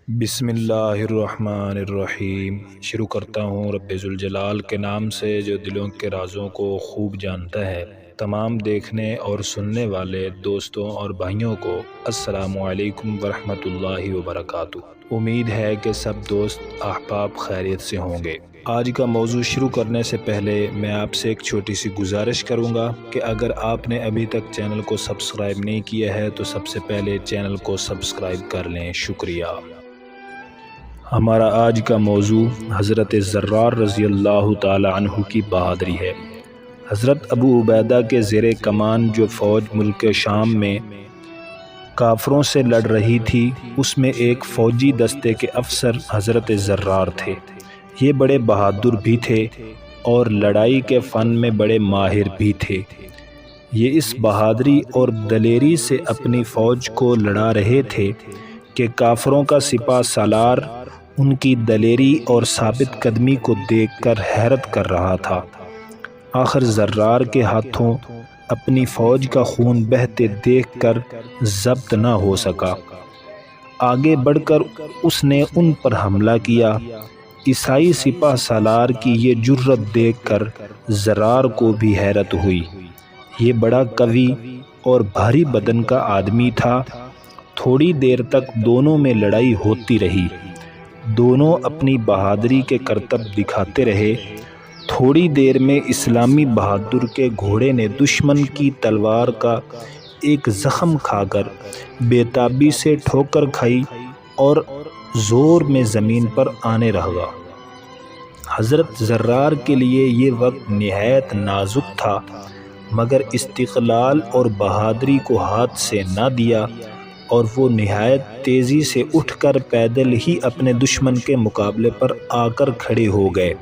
بسم اللہ الرحمن الرحیم۔ شروع کرتا ہوں رب ذوالجلال کے نام سے جو دلوں کے رازوں کو خوب جانتا ہے۔ تمام دیکھنے اور سننے والے دوستوں اور بھائیوں کو السلام علیکم ورحمۃ اللہ وبرکاتہ۔ امید ہے کہ سب دوست احباب خیریت سے ہوں گے۔ آج کا موضوع شروع کرنے سے پہلے میں آپ سے ایک چھوٹی سی گزارش کروں گا کہ اگر آپ نے ابھی تک چینل کو سبسکرائب نہیں کیا ہے تو سب سے پہلے چینل کو سبسکرائب کر لیں۔ شکریہ۔ ہمارا آج کا موضوع حضرت زرار رضی اللہ تعالی عنہ کی بہادری ہے۔ حضرت ابو عبیدہ کے زیر کمان جو فوج ملک شام میں کافروں سے لڑ رہی تھی، اس میں ایک فوجی دستے کے افسر حضرت زرار تھے۔ یہ بڑے بہادر بھی تھے اور لڑائی کے فن میں بڑے ماہر بھی تھے۔ یہ اس بہادری اور دلیری سے اپنی فوج کو لڑا رہے تھے کہ کافروں کا سپہ سالار ان کی دلیری اور ثابت قدمی کو دیکھ کر حیرت کر رہا تھا۔ آخر زرار کے ہاتھوں اپنی فوج کا خون بہتے دیکھ کر ضبط نہ ہو سکا۔ آگے بڑھ کر اس نے ان پر حملہ کیا۔ عیسائی سپہ سالار کی یہ جرأت دیکھ کر زرار کو بھی حیرت ہوئی۔ یہ بڑا قوی اور بھاری بدن کا آدمی تھا۔ تھوڑی دیر تک دونوں میں لڑائی ہوتی رہی۔ دونوں اپنی بہادری کے کرتب دکھاتے رہے۔ تھوڑی دیر میں اسلامی بہادر کے گھوڑے نے دشمن کی تلوار کا ایک زخم کھا کر بے تابی سے ٹھوکر کھائی اور زور میں زمین پر آنے لگا۔ حضرت زرار کے لیے یہ وقت نہایت نازک تھا، مگر استقلال اور بہادری کو ہاتھ سے نہ دیا اور وہ نہایت تیزی سے اٹھ کر پیدل ہی اپنے دشمن کے مقابلے پر آ کر کھڑے ہو گئے۔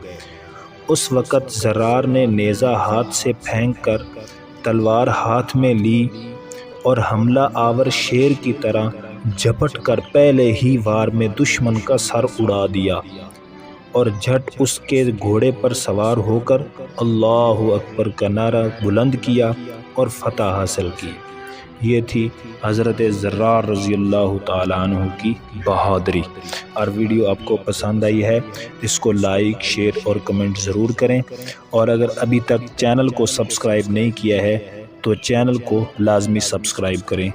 اس وقت زرار نے نیزہ ہاتھ سے پھینک کر تلوار ہاتھ میں لی اور حملہ آور شیر کی طرح جھپٹ کر پہلے ہی وار میں دشمن کا سر اڑا دیا اور جھٹ اس کے گھوڑے پر سوار ہو کر اللہ اکبر کا نعرہ بلند کیا اور فتح حاصل کی۔ یہ تھی حضرت زرار رضی اللہ تعالیٰ عنہ کی بہادری۔ اور ویڈیو آپ کو پسند آئی ہے اس کو لائک، شیئر اور کمنٹ ضرور کریں، اور اگر ابھی تک چینل کو سبسکرائب نہیں کیا ہے تو چینل کو لازمی سبسکرائب کریں۔